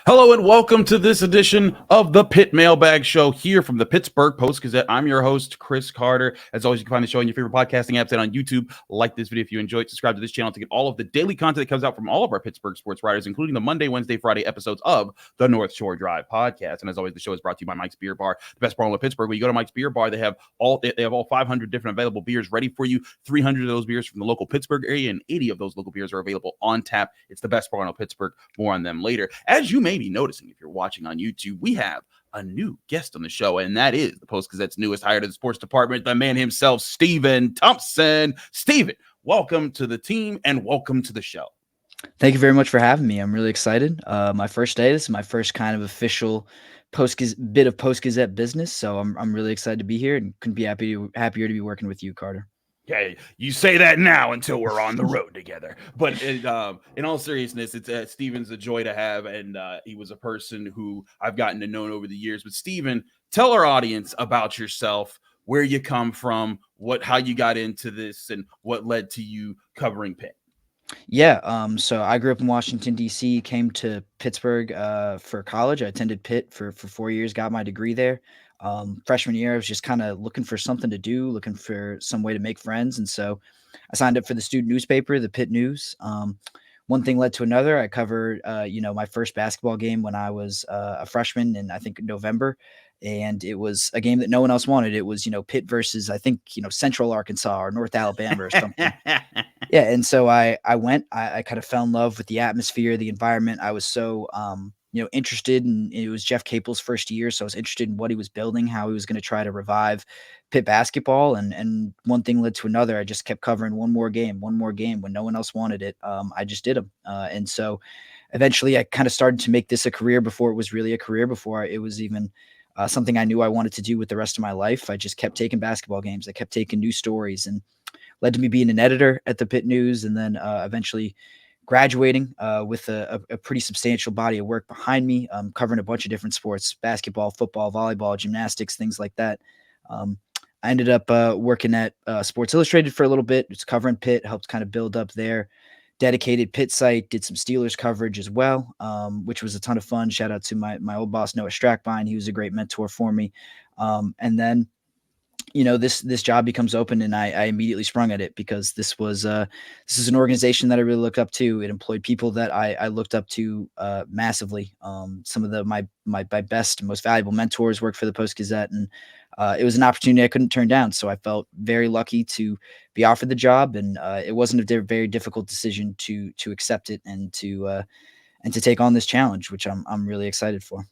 Hello and welcome to this edition of the Pitt Mailbag Show here from the Pittsburgh Post-Gazette. I'm your host, Chris Carter. As always, you can find the show on your favorite podcasting apps and on YouTube. Like this video if you enjoyed. Subscribe to this channel to get all of the daily content that comes out from all of our Pittsburgh sports writers, including the Monday, Wednesday, Friday episodes of the North Shore Drive podcast. And as always, the show is brought to you by Mike's Beer Bar, the best bar in Pittsburgh. When you go to Mike's Beer Bar, they have all 500 different available beers ready for you. 300 of those beers from the local Pittsburgh area, and 80 of those local beers are available on tap. It's the best bar in Pittsburgh. More on them later. As you may be noticing, if you're watching on YouTube, we have a new guest on the show, and that is the Post-Gazette's newest hire to the sports department, the man himself, Stephen Thompson. Stephen, welcome to the team and welcome to the show. Thank you very much for having me. I'm really excited. My first day. This is my first kind of official bit of Post-Gazette business, so I'm really excited to be here and couldn't be happier to be working with you, Carter. Yeah, you say that now until we're on the road together. But in all seriousness, it's Stephen's a joy to have, and he was a person who I've gotten to know over the years. But Stephen, tell our audience about yourself, where you come from, how you got into this, and what led to you covering Pitt. Yeah, so I grew up in Washington, D.C., came to Pittsburgh for college. I attended Pitt for 4 years, got my degree there. Freshman year, I was just kind of looking for something to do, looking for some way to make friends. And so I signed up for the student newspaper, the Pitt News. One thing led to another. I covered, my first basketball game when I was a freshman in, I think, November. And it was a game that no one else wanted. It was, Pitt versus, I think, Central Arkansas or North Alabama or something. Yeah. And so I went, I kind of fell in love with the atmosphere, the environment. I was so, interested in, it was Jeff Capel's first year. So I was interested in what he was building, how he was going to try to revive Pitt basketball. And one thing led to another. I just kept covering one more game when no one else wanted it. I just did them. And so eventually I kind of started to make this a career before it was really a career, before it was even something I knew I wanted to do with the rest of my life. I just kept taking basketball games. I kept taking news stories, and led to me being an editor at the Pitt News, and then eventually graduating with a pretty substantial body of work behind me, covering a bunch of different sports: basketball, football, volleyball, gymnastics, things like that. I ended up working at Sports Illustrated for a little bit. It's covering Pitt, helped kind of build up their dedicated Pitt site, did some Steelers coverage as well, which was a ton of fun. Shout out to my old boss, Noah Strackbine. He was a great mentor for me. And then this job becomes open, and I immediately sprung at it because this is an organization that I really looked up to. It employed people that I looked up to massively. Some of my best and most valuable mentors worked for the Post-Gazette, and it was an opportunity I couldn't turn down. So I felt very lucky to be offered the job, and it wasn't a very difficult decision to accept it and to take on this challenge, which I'm really excited for.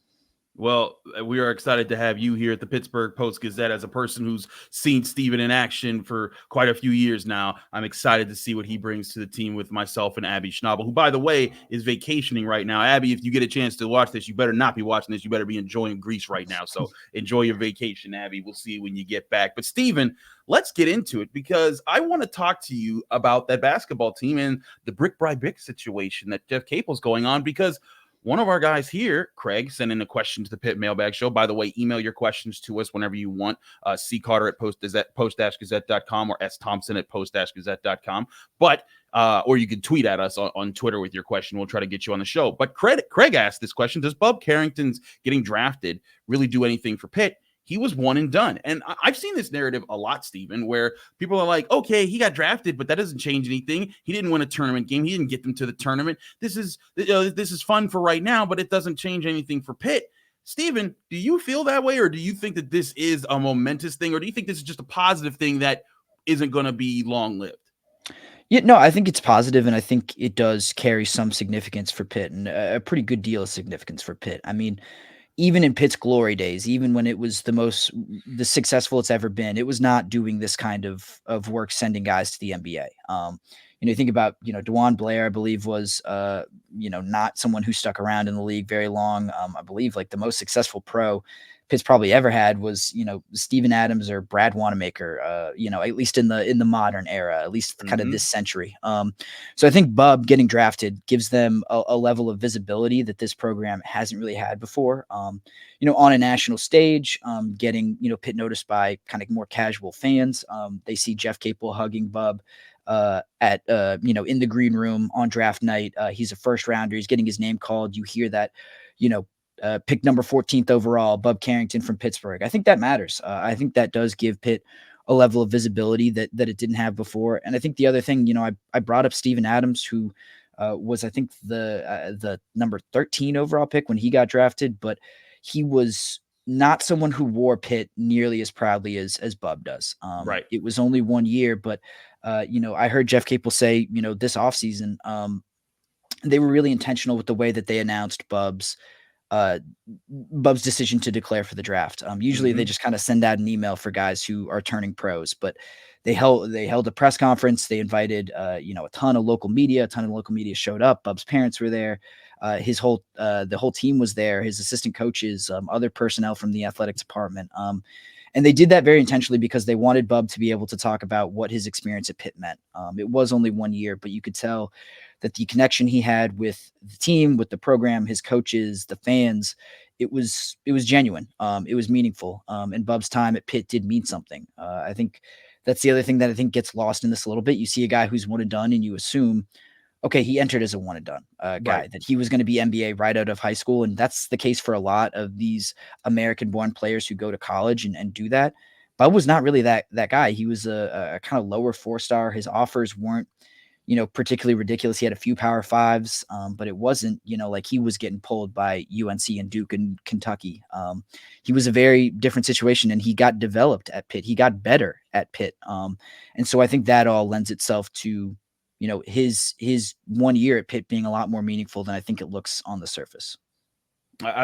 Well, we are excited to have you here at the Pittsburgh Post-Gazette. As a person who's seen Stephen in action for quite a few years now, I'm excited to see what he brings to the team with myself and Abby Schnabel, who, by the way, is vacationing right now. Abby, if you get a chance to watch this, you better not be watching this. You better be enjoying Greece right now. So enjoy your vacation, Abby. We'll see you when you get back. But Stephen, let's get into it, because I want to talk to you about that basketball team and the brick by brick situation that Jeff Capel's going on, because one of our guys here, Craig, sent in a question to the Pitt Mailbag Show. By the way, email your questions to us whenever you want. C. Carter at post-gazette.com or S. Thompson at post-gazette.com. But or you can tweet at us on Twitter with your question. We'll try to get you on the show. But Craig asked this question: does Bub Carrington's getting drafted really do anything for Pitt? He was one and done. And I've seen this narrative a lot, Stephen, where people are like, okay, he got drafted, but that doesn't change anything. He didn't win a tournament game. He didn't get them to the tournament. This is fun for right now, but it doesn't change anything for Pitt. Stephen, do you feel that way, or do you think that this is a momentous thing, or do you think this is just a positive thing that isn't going to be long-lived? Yeah, no, I think it's positive, and I think it does carry some significance for Pitt, and a pretty good deal of significance for Pitt. I mean, even in Pitt's glory days, even when it was the successful it's ever been, it was not doing this kind of work, sending guys to the NBA. You think about, DeJuan Blair, I believe, was, not someone who stuck around in the league very long. I believe like the most successful pro Pitt's probably ever had was, Steven Adams or Brad Wanamaker, at least in the modern era, at least kind of this century. So I think Bub getting drafted gives them a level of visibility that this program hasn't really had before. On a national stage, getting, Pitt noticed by kind of more casual fans. They see Jeff Capel hugging Bub. in the green room on draft night. He's a first rounder. He's getting his name called. You hear that, pick number 14th overall, Bub Carrington from Pittsburgh. I think that matters. I think that does give Pitt a level of visibility that it didn't have before. And I think the other thing, I brought up Steven Adams, who was, I think, the number 13 overall pick when he got drafted, but he was not someone who wore Pitt nearly as proudly as Bub does. Right. It was only 1 year, but I heard Jeff Capel say, this offseason, they were really intentional with the way that they announced uh, Bub's decision to declare for the draft. Usually they just kind of send out an email for guys who are turning pros, but they held a press conference. They invited, a ton of local media. A ton of local media showed up. Bub's parents were there. The whole team was there. His assistant coaches, other personnel from the athletics department. And they did that very intentionally because they wanted Bub to be able to talk about what his experience at Pitt meant. It was only 1 year, but you could tell that the connection he had with the team, with the program, his coaches, the fans, it was genuine. It was meaningful. And Bub's time at Pitt did mean something. I think that's the other thing that I think gets lost in this a little bit. You see a guy who's one and done, and you assume, okay, he entered as a one and done guy, Right. that he was going to be NBA right out of high school. And that's the case for a lot of these American born players who go to college and do that. Bub was not really that guy. He was a kind of lower 4-star. His offers weren't, particularly ridiculous. He had a few power fives, but it wasn't, like he was getting pulled by UNC and Duke and Kentucky. He was a very different situation, and he got developed at Pitt. He got better at Pitt. And so I think that all lends itself to, his 1 year at Pitt being a lot more meaningful than I think it looks on the surface.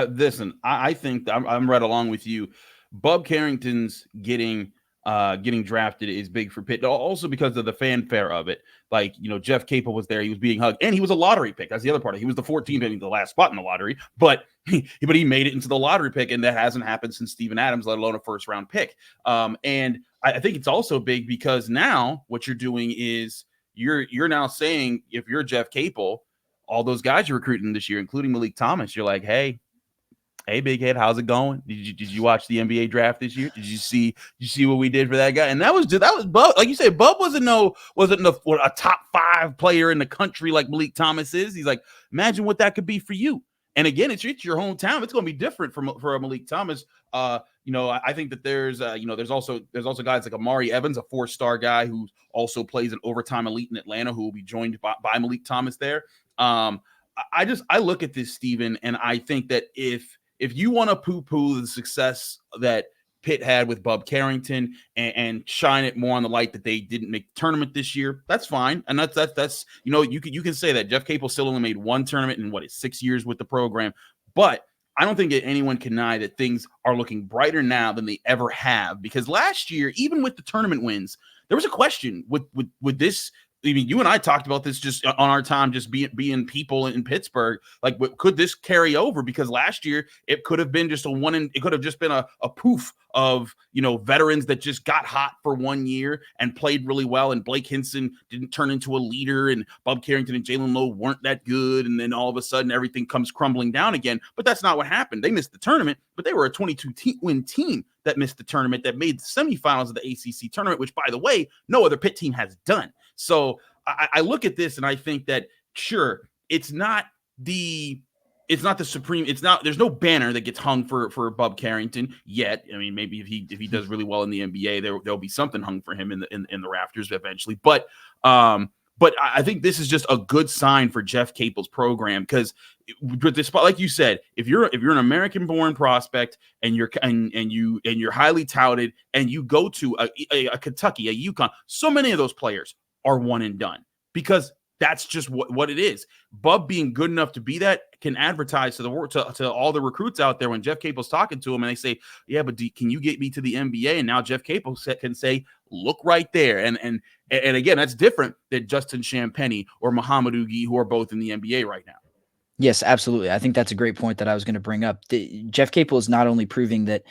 Listen, I think I'm right along with you. Bub Carrington's getting drafted is big for Pitt, also because of the fanfare of it. Like, Jeff Capel was there, he was being hugged, and he was a lottery pick. That's the other part. He was the 14th, the last spot in the lottery, but he made it into the lottery pick, and that hasn't happened since Steven Adams, let alone a first round pick. And I think it's also big because now what you're doing is you're now saying, if you're Jeff Capel, all those guys you're recruiting this year, including Malik Thomas, you're like, hey, big head, how's it going? Did you watch the NBA draft this year? Did you see what we did for that guy? And that was Bub. Like you said, Bub wasn't a top 5 player in the country like Malik Thomas is. He's like, imagine what that could be for you. And again, it's your hometown. It's going to be different for a Malik Thomas. I think that there's also guys like Amari Evans, a 4-star guy who also plays an overtime elite in Atlanta, who will be joined by Malik Thomas there. I look at this, Steven, and I think that if you want to poo-poo the success that Pitt had with Bub Carrington and shine it more on the light that they didn't make the tournament this year, that's fine. And that's you can say that Jeff Capel still only made one tournament in his 6 years with the program, but I don't think that anyone can deny that things are looking brighter now than they ever have, because last year, even with the tournament wins, there was a question with this. I mean, you and I talked about this just on our time, just being people in Pittsburgh. Like, could this carry over? Because last year it could have been just it could have just been a poof of, veterans that just got hot for 1 year and played really well. And Blake Hinson didn't turn into a leader, and Bub Carrington and Jalen Lowe weren't that good. And then all of a sudden everything comes crumbling down again. But that's not what happened. They missed the tournament, but they were a 22-win team that missed the tournament, that made the semifinals of the ACC tournament, which, by the way, no other Pitt team has done. So I look at this and I think that, sure, it's not the supreme. There's no banner that gets hung for Bub Carrington yet. I mean, maybe if he does really well in the NBA, there'll be something hung for him in the rafters eventually. But I think this is just a good sign for Jeff Capel's program, because despite, like you said, if you're an American-born prospect and you're highly touted, and you go to a Kentucky, a UConn, so many of those players are one and done, because that's just what it is. Bub being good enough to be that can advertise to the world, to all the recruits out there, when Jeff Capel's talking to them and they say, yeah, but can you get me to the NBA? And now Jeff Capel can say, look right there. And again, that's different than Justin Champagnie or Muhammad Ugi, who are both in the NBA right now. Yes, absolutely. I think that's a great point that I was going to bring up. Jeff Capel is not only proving that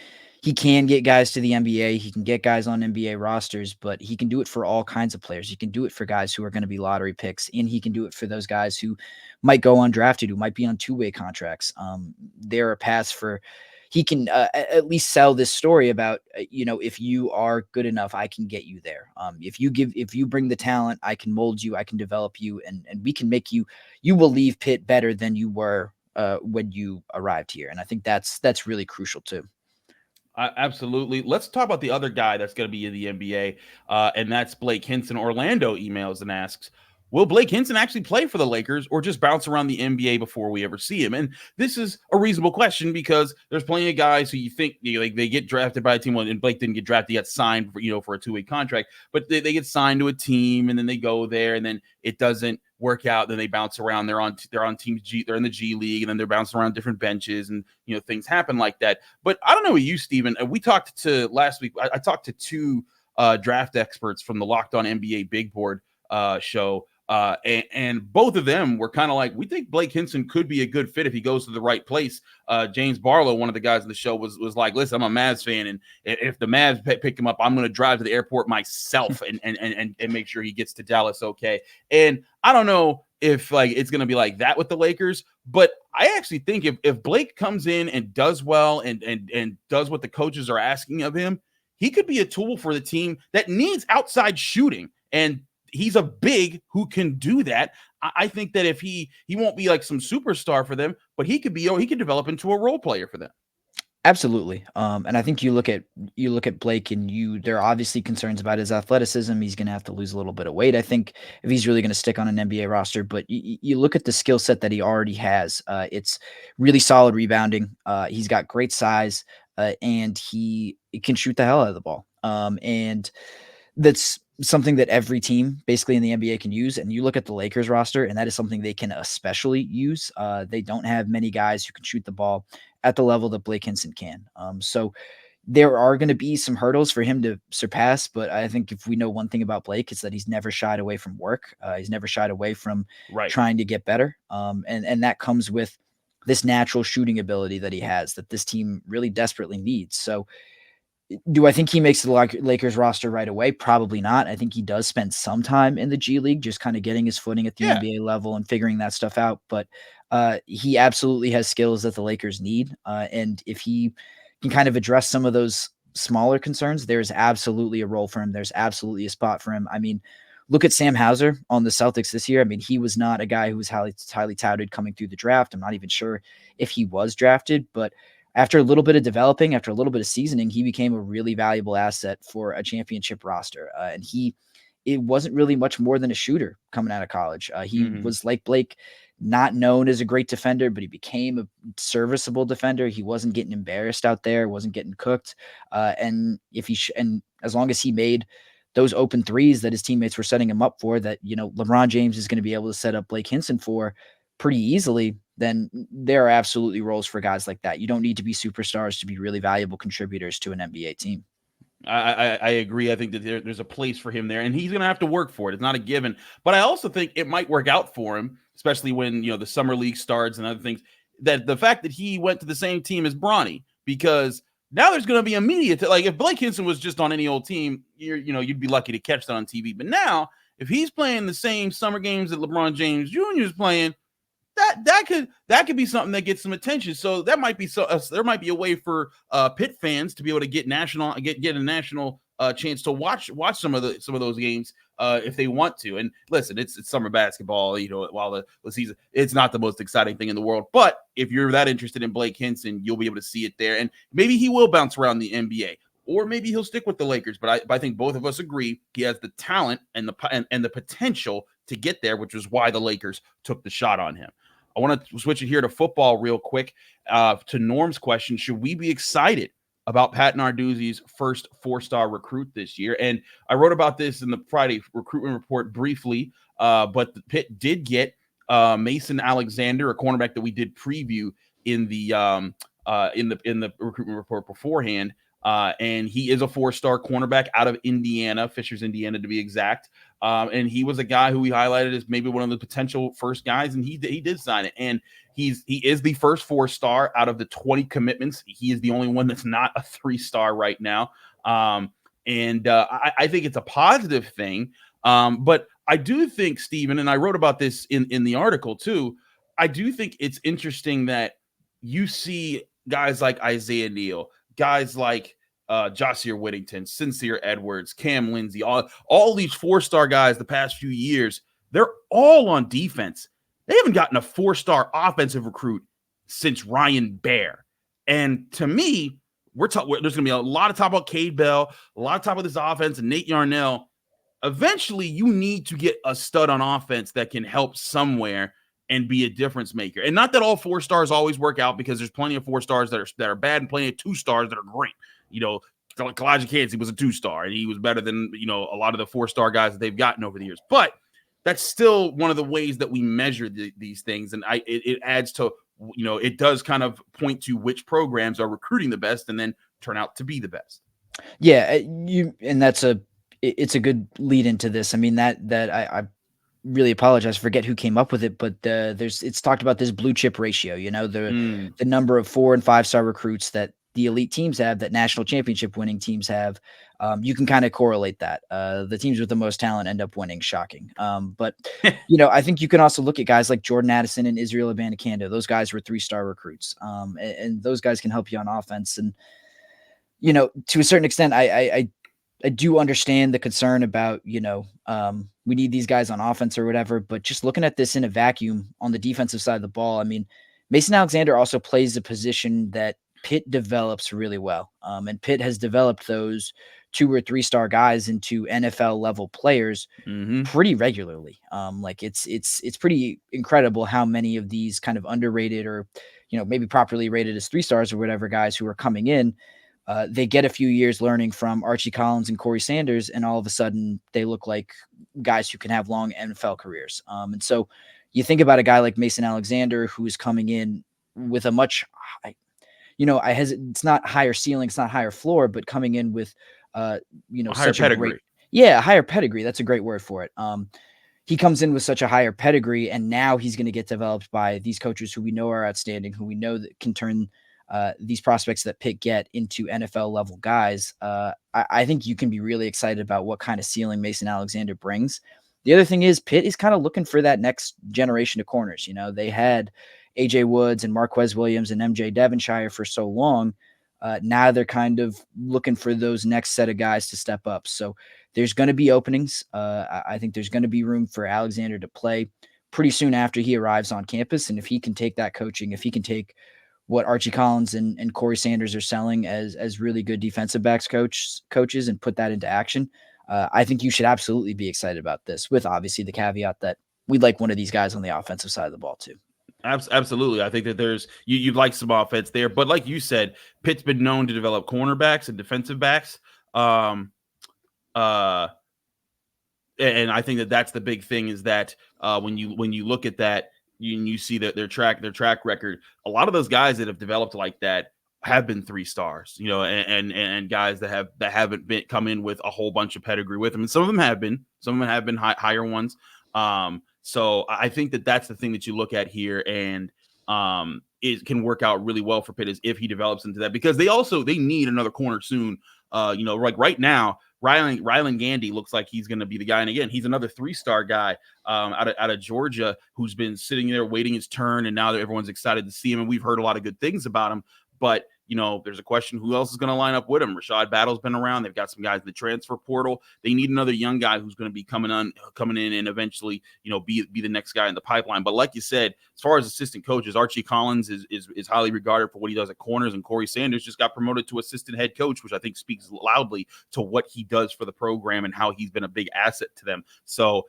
he can get guys to the NBA, he can get guys on NBA rosters, but he can do it for all kinds of players. He can do it for guys who are going to be lottery picks, and he can do it for those guys who might go undrafted, who might be on 2-way contracts. There are paths for he can at least sell this story about, if you are good enough, I can get you there. If you bring the talent, I can mold you, I can develop you, and we can make you will leave Pitt better than you were when you arrived here. And I think that's really crucial too. Absolutely. Let's talk about the other guy that's going to be in the NBA, and that's Blake Hinson. Orlando emails and asks, will Blake Hinson actually play for the Lakers or just bounce around the NBA before we ever see him? And this is a reasonable question because there's plenty of guys who you think like they get drafted by a team. And Blake didn't get drafted; he got signed for a 2-way contract. But they get signed to a team, and then they go there, and then it doesn't work out. Then they bounce around. They're on Team G. They're in the G League, and then they're bouncing around different benches, and things happen like that. But I don't know with you, Steven. We talked to last week. I talked to two draft experts from the Locked On NBA Big Board show. And both of them were kind of like, we think Blake Hinson could be a good fit if he goes to the right place. James Barlow, one of the guys in the show, was like, listen, I'm a Mavs fan, and if the Mavs pick him up, I'm going to drive to the airport myself and make sure he gets to Dallas okay. And I don't know if it's going to be like that with the Lakers, but I actually think if Blake comes in and does well and does what the coaches are asking of him, he could be a tool for the team that needs outside shooting. And he's a big who can do that. I think that if he won't be like some superstar for them, but he could develop into a role player for them. Absolutely. And I think you look at Blake, and there are obviously concerns about his athleticism. He's going to have to lose a little bit of weight, I think, if he's really going to stick on an NBA roster. But you look at the skill set that he already has. It's really solid rebounding. He's got great size, and he can shoot the hell out of the ball. And that's something that every team basically in the NBA can use. And you look at the Lakers roster, and that is something they can especially use. They don't have many guys who can shoot the ball at the level that Blake Hinson can. So there are going to be some hurdles for him to surpass, but I think if we know one thing about Blake, it's that he's never shied away from work. He's never shied away from trying to get better. And that comes with this natural shooting ability that he has that this team really desperately needs. So do I think he makes the Lakers roster right away? Probably not. I think he does spend some time in the G League, just kind of getting his footing at the NBA level and figuring that stuff out. But he absolutely has skills that the Lakers need. And if he can kind of address some of those smaller concerns, there's absolutely a role for him. There's absolutely a spot for him. I mean, look at Sam Hauser on the Celtics this year. I mean, he was not a guy who was highly touted coming through the draft. I'm not even sure if he was drafted, but after a little bit of developing, after a little bit of seasoning, he became a really valuable asset for a championship roster. And it wasn't really much more than a shooter coming out of college. He was like Blake, not known as a great defender, but he became a serviceable defender. He wasn't getting embarrassed out there, wasn't getting cooked. And as long as he made those open threes that his teammates were setting him up for, that LeBron James is going to be able to set up Blake Hinson for pretty easily, then there are absolutely roles for guys like that. You don't need to be superstars to be really valuable contributors to an NBA team. I agree. I think that there's a place for him there, and he's going to have to work for it. It's not a given. But I also think it might work out for him, especially when the summer league starts and other things, that the fact that he went to the same team as Bronny, because now there's going to be immediate, like if Blake Hinson was just on any old team, you'd be lucky to catch that on TV. But now, if he's playing the same summer games that LeBron James Jr. is playing, that could be something that gets some attention. So that might be there might be a way for Pitt fans to be able to get a national chance to watch some of those games if they want to. And listen, it's summer basketball, while the season, it's not the most exciting thing in the world. But if you're that interested in Blake Hinson, you'll be able to see it there, and maybe he will bounce around the NBA. Or maybe he'll stick with the Lakers, but I think both of us agree he has the talent and the potential to get there, which is why the Lakers took the shot on him. I want to switch it here to football real quick. To Norm's question, should we be excited about Pat Narduzzi's first 4-star recruit this year? And I wrote about this in the Friday recruitment report briefly, but the Pitt did get Mason Alexander, a cornerback that we did preview in the recruitment report beforehand. And he is a 4-star cornerback out of Indiana, Fishers, Indiana, to be exact. And he was a guy who we highlighted as maybe one of the potential first guys, and he did sign it. And he is the first 4-star out of the 20 commitments. He is the only one that's not a 3-star right now. I think it's a positive thing. But I do think, Stephen, and I wrote about this in the article too, I do think it's interesting that you see guys like Isaiah Neal, guys like Josier Whittington, Sincere Edwards, Cam Lindsey, all these 4-star guys the past few years, they're all on defense. They haven't gotten a 4-star offensive recruit since Ryan Baer. And to me, there's going to be a lot of talk about Cade Bell, a lot of talk about this offense and Nate Yarnell. Eventually, you need to get a stud on offense that can help somewhere and be a difference maker. And not that all 4-stars always work out, because there's plenty of 4-stars that are bad and plenty of 2-stars that are great. Elijah Cansey was a 2-star, and he was better than, a lot of the 4-star guys that they've gotten over the years. But that's still one of the ways that we measure these things. And it adds to, it does kind of point to which programs are recruiting the best and then turn out to be the best. Yeah, it's a good lead into this. I mean, I really apologize. Forget who came up with it, but it's talked about this blue chip ratio. The number of 4- and 5-star recruits that the elite teams have, that national championship winning teams have. You can kind of correlate that. The teams with the most talent end up winning. Shocking. But I think you can also look at guys like Jordan Addison and Israel Abanikanda. Those guys were 3-star recruits, and those guys can help you on offense. And to a certain extent, I do understand the concern about, we need these guys on offense or whatever, but just looking at this in a vacuum on the defensive side of the ball, I mean, Mason Alexander also plays a position that Pitt develops really well. And Pitt has developed those 2- or 3-star guys into NFL level players pretty regularly. It's pretty incredible how many of these kind of underrated or, maybe properly rated as 3-stars or whatever guys who are coming in, they get a few years learning from Archie Collins and Corey Sanders, and all of a sudden they look like guys who can have long NFL careers. And so you think about a guy like Mason Alexander, who is coming in with a much, it's not higher ceiling, it's not higher floor, but coming in with, higher pedigree. Higher pedigree. That's a great word for it. He comes in with such a higher pedigree, and now he's going to get developed by these coaches who we know are outstanding, who we know that can turn these prospects that Pitt get into NFL level guys. I think you can be really excited about what kind of ceiling Mason Alexander brings. The other thing is Pitt is kind of looking for that next generation of corners. They had AJ Woods and Marquez Williams and MJ Devonshire for so long. Now they're kind of looking for those next set of guys to step up. So there's going to be openings. I think there's going to be room for Alexander to play pretty soon after he arrives on campus. And if he can take that coaching, if he can take what Archie Collins and Corey Sanders are selling as really good defensive backs coaches and put that into action, I think you should absolutely be excited about this, with obviously the caveat that we'd like one of these guys on the offensive side of the ball too. Absolutely. I think that there's you'd like some offense there, but like you said, Pitt's been known to develop cornerbacks and defensive backs. And I think that that's the big thing, is that when you look at that, you see that their track record, a lot of those guys that have developed like that have been 3-stars, and guys that haven't been come in with a whole bunch of pedigree with them, and some of them have been higher ones. So I think that that's the thing that you look at here, and it can work out really well for Pitt, is if he develops into that, because they need another corner soon. Like right now, Rylan Gandy looks like he's going to be the guy. And again, he's another 3-star guy out of Georgia, who's been sitting there waiting his turn. And now that everyone's excited to see him, and we've heard a lot of good things about him. But, there's a question, who else is going to line up with him? Rashad Battle's been around. They've got some guys in the transfer portal. They need another young guy who's going to be coming in and eventually, be the next guy in the pipeline. But like you said, as far as assistant coaches, Archie Collins is highly regarded for what he does at corners, and Corey Sanders just got promoted to assistant head coach, which I think speaks loudly to what he does for the program and how he's been a big asset to them. So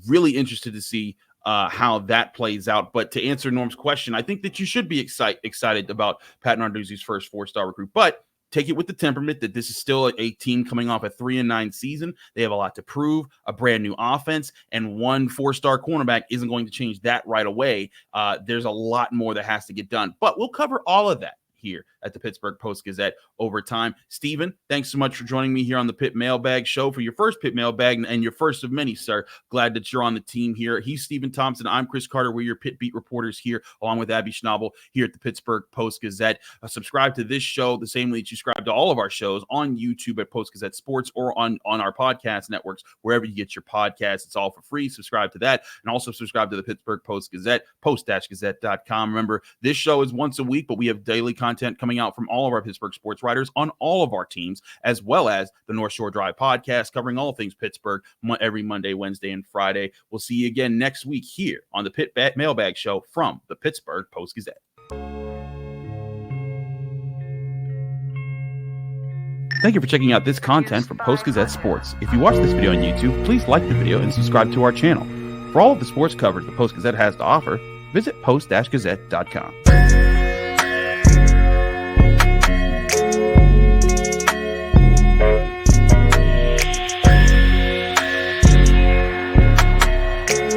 really interested to see how that plays out. But to answer Norm's question, I think that you should be excited about Pat Narduzzi's first 4-star recruit, but take it with the temperament that this is still a team coming off a 3-9 season. They have a lot to prove, a brand new offense, and one 4-star cornerback isn't going to change that right away. There's a lot more that has to get done, but we'll cover all of that here at the Pittsburgh Post-Gazette over time. Stephen, thanks so much for joining me here on the Pitt Mailbag Show for your first Pitt Mailbag and your first of many, sir. Glad that you're on the team here. He's Stephen Thompson. I'm Chris Carter. We're your Pitt beat reporters here, along with Abby Schnabel here at the Pittsburgh Post-Gazette. Subscribe to this show the same way that you subscribe to all of our shows on YouTube at Post-Gazette Sports, or on our podcast networks, wherever you get your podcasts. It's all for free. Subscribe to that, and also subscribe to the Pittsburgh Post-Gazette, post-gazette.com. Remember, this show is once a week, but we have daily content content coming out from all of our Pittsburgh sports writers on all of our teams, as well as the North Shore Drive podcast covering all things Pittsburgh every Monday, Wednesday, and Friday. We'll see you again next week here on the Pitt Mailbag Show from the Pittsburgh Post-Gazette. Thank you for checking out this content from Post-Gazette Sports. If you watch this video on YouTube, please like the video and subscribe to our channel. For all of the sports coverage the Post-Gazette has to offer, visit post-gazette.com.